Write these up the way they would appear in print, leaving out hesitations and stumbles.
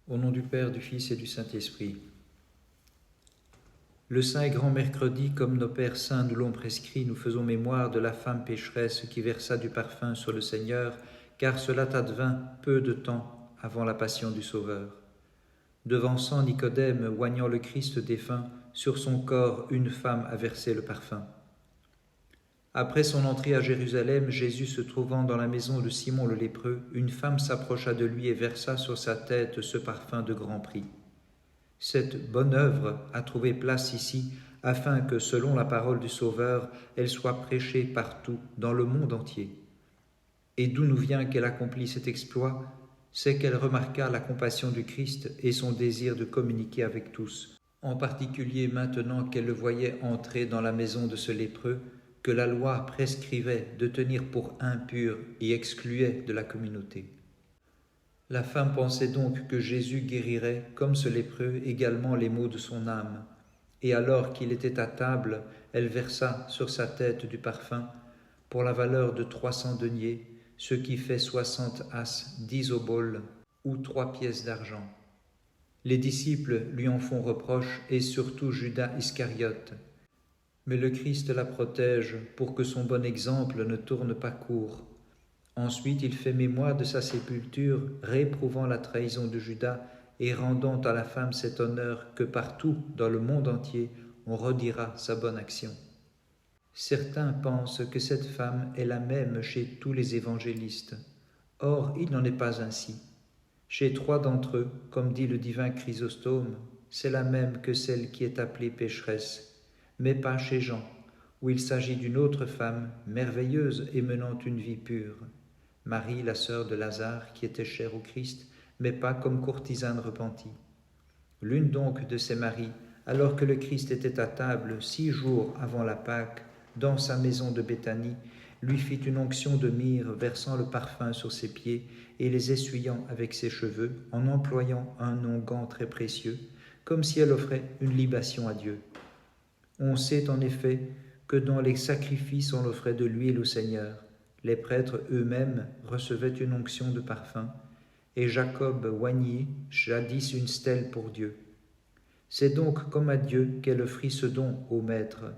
Au nom du Père, du Fils et du Saint-Esprit. Le saint et grand mercredi, comme nos pères saints nous l'ont prescrit, nous faisons mémoire de la femme pécheresse qui versa du parfum sur le Seigneur, car cela advint peu de temps avant la passion du Sauveur. Devançant Nicodème, oignant le Christ défunt, sur son corps une femme a versé le parfum. Après son entrée à Jérusalem, Jésus se trouvant dans la maison de Simon le lépreux, une femme s'approcha de lui et versa sur sa tête ce parfum de grand prix. Cette bonne œuvre a trouvé place ici, afin que, selon la parole du Sauveur, elle soit prêchée partout, dans le monde entier. Et d'où nous vient qu'elle accomplit cet exploit? C'est qu'elle remarqua la compassion du Christ et son désir de communiquer avec tous, en particulier maintenant qu'elle le voyait entrer dans la maison de ce lépreux, que la loi prescrivait de tenir pour impur et excluait de la communauté. La femme pensait donc que Jésus guérirait, comme ce lépreux, également les maux de son âme. Et alors qu'il était à table, elle versa sur sa tête du parfum, pour la valeur de 300 deniers, ce qui fait 60 as, 10 oboles, ou 3 pièces d'argent. Les disciples lui en font reproche, et surtout Judas Iscariote. Mais le Christ la protège pour que son bon exemple ne tourne pas court. Ensuite, il fait mémoire de sa sépulture, réprouvant la trahison de Judas et rendant à la femme cet honneur que partout, dans le monde entier, on redira sa bonne action. Certains pensent que cette femme est la même chez tous les évangélistes. Or, il n'en est pas ainsi. Chez 3 d'entre eux, comme dit le divin Chrysostome, c'est la même que celle qui est appelée pécheresse, mais pas chez Jean, où il s'agit d'une autre femme, merveilleuse et menant une vie pure. Marie, la sœur de Lazare, qui était chère au Christ, mais pas comme courtisane repentie. L'une donc de ces maris, alors que le Christ était à table 6 jours avant la Pâque, dans sa maison de Béthanie, lui fit une onction de myrrhe, versant le parfum sur ses pieds et les essuyant avec ses cheveux, en employant un onguent très précieux, comme si elle offrait une libation à Dieu. On sait en effet que dans les sacrifices on offrait de l'huile au Seigneur. Les prêtres eux-mêmes recevaient une onction de parfum, et Jacob oignit jadis une stèle pour Dieu. C'est donc comme à Dieu qu'elle offrit ce don au Maître,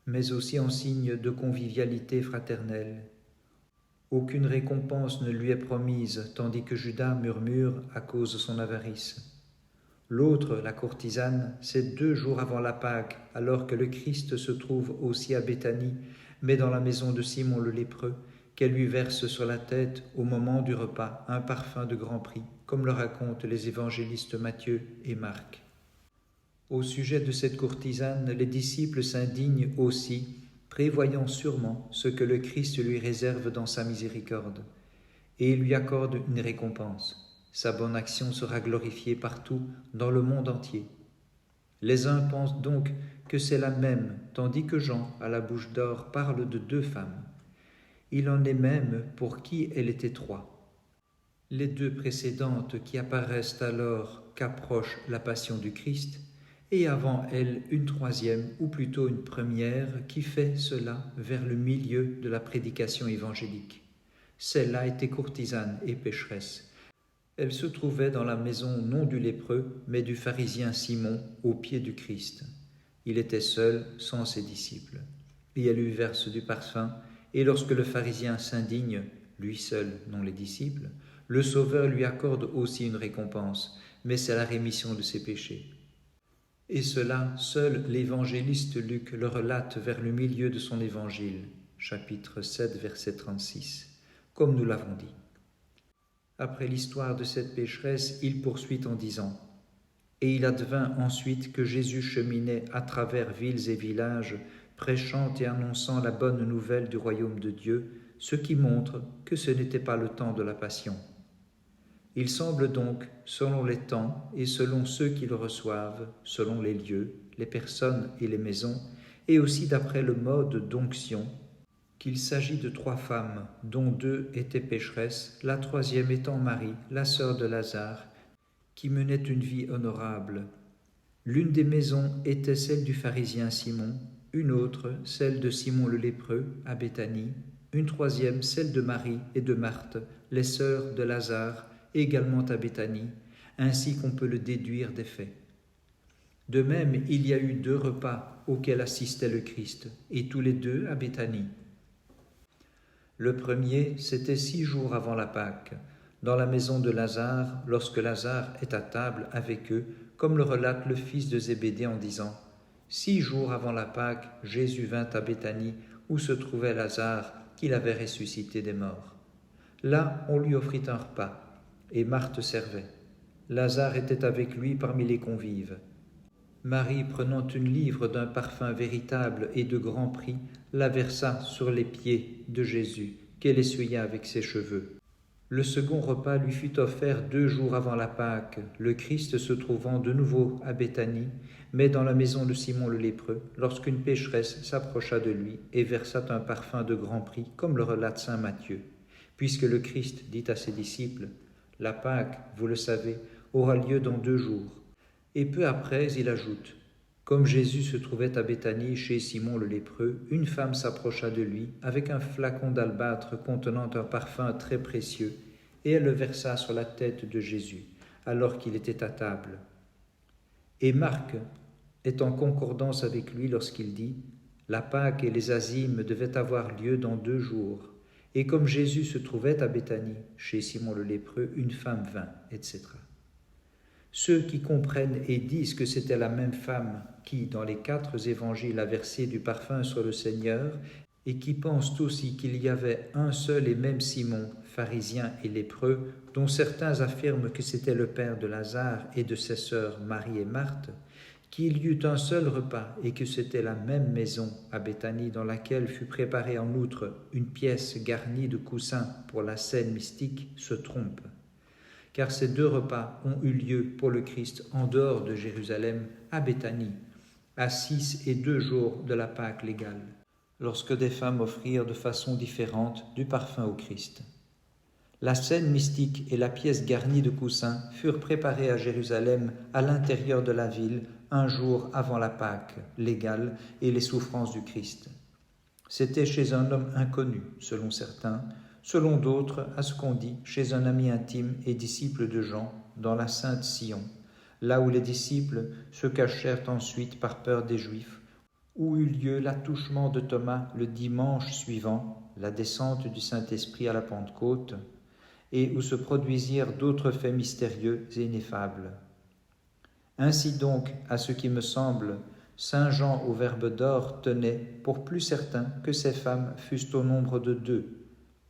mais aussi en signe de convivialité fraternelle. Aucune récompense ne lui est promise, tandis que Judas murmure à cause de son avarice. L'autre, la courtisane, c'est 2 jours avant la Pâque, alors que le Christ se trouve aussi à Béthanie, mais dans la maison de Simon le lépreux, qu'elle lui verse sur la tête, au moment du repas, un parfum de grand prix, comme le racontent les évangélistes Matthieu et Marc. Au sujet de cette courtisane, les disciples s'indignent aussi, prévoyant sûrement ce que le Christ lui réserve dans sa miséricorde, et il lui accorde une récompense. Sa bonne action sera glorifiée partout, dans le monde entier. Les uns pensent donc que c'est la même, tandis que Jean, à la bouche d'or, parle de 2 femmes. Il en est même pour qui elle était 3. Les 2 précédentes qui apparaissent alors qu'approche la passion du Christ, et avant elle une 3e, ou plutôt une première, qui fait cela vers le milieu de la prédication évangélique. Celle-là était courtisane et pécheresse. Elle se trouvait dans la maison non du lépreux, mais du pharisien Simon, aux pieds du Christ. Il était seul, sans ses disciples. Et elle lui verse du parfum, et lorsque le pharisien s'indigne, lui seul, non les disciples, le Sauveur lui accorde aussi une récompense, mais c'est la rémission de ses péchés. Et cela, seul l'évangéliste Luc le relate vers le milieu de son évangile, chapitre 7, verset 36, comme nous l'avons dit. Après l'histoire de cette pécheresse, il poursuit en disant « Et il advint ensuite que Jésus cheminait à travers villes et villages, prêchant et annonçant la bonne nouvelle du royaume de Dieu, ce qui montre que ce n'était pas le temps de la passion. Il semble donc, selon les temps et selon ceux qui le reçoivent, selon les lieux, les personnes et les maisons, et aussi d'après le mode d'onction, qu'il s'agit de 3 femmes, dont 2 étaient pécheresses, la 3e étant Marie, la sœur de Lazare, qui menait une vie honorable. L'une des maisons était celle du pharisien Simon, une autre celle de Simon le lépreux à Béthanie, une 3e celle de Marie et de Marthe, les sœurs de Lazare, également à Béthanie, ainsi qu'on peut le déduire des faits. De même, il y a eu 2 repas auxquels assistait le Christ, et tous les 2 à Béthanie. Le premier, c'était 6 jours avant la Pâque, dans la maison de Lazare, lorsque Lazare est à table avec eux, comme le relate le fils de Zébédée en disant « 6 jours avant la Pâque, Jésus vint à Béthanie, où se trouvait Lazare, qu'il avait ressuscité des morts. Là, on lui offrit un repas, et Marthe servait. Lazare était avec lui parmi les convives. Marie, prenant une livre d'un parfum véritable et de grand prix, la versa sur les pieds de Jésus, qu'elle essuya avec ses cheveux. Le second repas lui fut offert 2 jours avant la Pâque, le Christ se trouvant de nouveau à Béthanie, mais dans la maison de Simon le lépreux, lorsqu'une pécheresse s'approcha de lui et versa un parfum de grand prix, comme le relate saint Matthieu. Puisque le Christ dit à ses disciples « La Pâque, vous le savez, aura lieu dans 2 jours. » Et peu après, il ajoute « Comme Jésus se trouvait à Béthanie chez Simon le lépreux, une femme s'approcha de lui avec un flacon d'albâtre contenant un parfum très précieux, et elle le versa sur la tête de Jésus, alors qu'il était à table. » Et Marc est en concordance avec lui lorsqu'il dit « La Pâque et les azymes devaient avoir lieu dans 2 jours. Et comme Jésus se trouvait à Béthanie, chez Simon le lépreux, une femme vint, etc. » Ceux qui comprennent et disent que c'était la même femme qui, dans les 4 évangiles, a versé du parfum sur le Seigneur, et qui pensent aussi qu'il y avait un seul et même Simon, pharisien et lépreux, dont certains affirment que c'était le père de Lazare et de ses sœurs Marie et Marthe, qu'il y eut un seul repas et que c'était la même maison à Béthanie dans laquelle fut préparée en outre une pièce garnie de coussins pour la scène mystique, se trompent. Car ces 2 repas ont eu lieu pour le Christ en dehors de Jérusalem, à Béthanie, à 6 et 2 jours de la Pâque légale, lorsque des femmes offrirent de façon différente du parfum au Christ. La scène mystique et la pièce garnie de coussins furent préparées à Jérusalem, à l'intérieur de la ville, 1 jour avant la Pâque légale et les souffrances du Christ. C'était chez un homme inconnu, selon certains, selon d'autres, à ce qu'on dit, chez un ami intime et disciple de Jean, dans la Sainte Sion, là où les disciples se cachèrent ensuite par peur des Juifs, où eut lieu l'attouchement de Thomas le dimanche suivant, la descente du Saint-Esprit à la Pentecôte, et où se produisirent d'autres faits mystérieux et ineffables. Ainsi donc, à ce qui me semble, saint Jean au Verbe d'or tenait pour plus certain que ces femmes fussent au nombre de 2.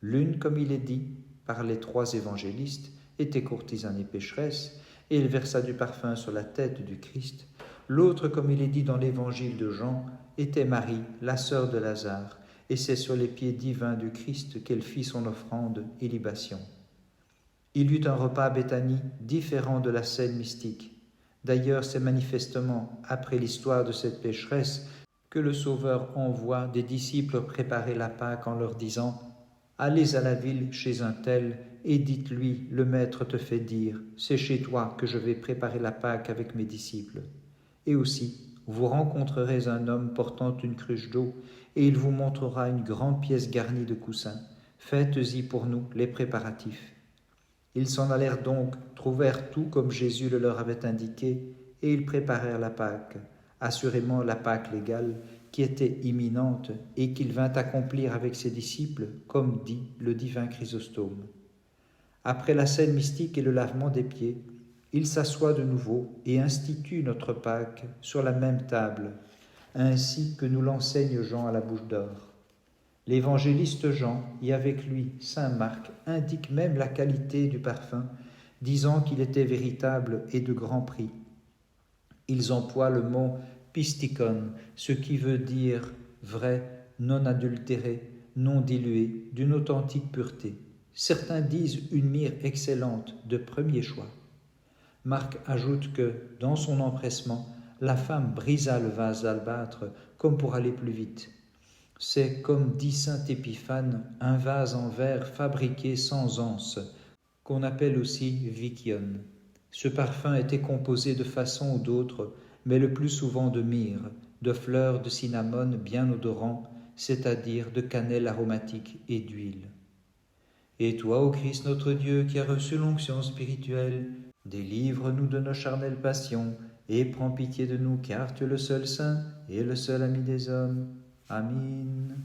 L'une, comme il est dit par les 3 évangélistes, était courtisane et pécheresse, et il versa du parfum sur la tête du Christ. L'autre, comme il est dit dans l'évangile de Jean, était Marie, la sœur de Lazare, et c'est sur les pieds divins du Christ qu'elle fit son offrande et libation. Il y eut un repas à Béthanie différent de la scène mystique. D'ailleurs, c'est manifestement après l'histoire de cette pécheresse que le Sauveur envoie des disciples préparer la Pâque en leur disant « Allez à la ville chez un tel et dites-lui, le Maître te fait dire, c'est chez toi que je vais préparer la Pâque avec mes disciples. Et aussi, vous rencontrerez un homme portant une cruche d'eau et il vous montrera une grande pièce garnie de coussins. Faites-y pour nous les préparatifs. » Ils s'en allèrent donc, trouvèrent tout comme Jésus le leur avait indiqué, et ils préparèrent la Pâque, assurément la Pâque légale, qui était imminente et qu'il vint accomplir avec ses disciples, comme dit le divin Chrysostome. Après la scène mystique et le lavement des pieds, il s'assoit de nouveau et institue notre Pâque sur la même table, ainsi que nous l'enseigne Jean à la bouche d'or. L'évangéliste Jean, et avec lui saint Marc, indique même la qualité du parfum, disant qu'il était véritable et de grand prix. Ils emploient le mot pistikon, ce qui veut dire vrai, non adultéré, non dilué, d'une authentique pureté. Certains disent une myrrhe excellente, de premier choix. Marc ajoute que, dans son empressement, la femme brisa le vase d'albâtre comme pour aller plus vite. C'est, comme dit saint Épiphane, un vase en verre fabriqué sans anse, qu'on appelle aussi vikion. Ce parfum était composé de façon ou d'autre, mais le plus souvent de myrrhe, de fleurs de cinnamome bien odorant, c'est-à-dire de cannelle aromatique et d'huile. Et toi, ô Christ notre Dieu, qui as reçu l'onction spirituelle, Délivre-nous de nos charnelles passions, et prends pitié de nous, car tu es le seul saint et le seul ami des hommes. Amin.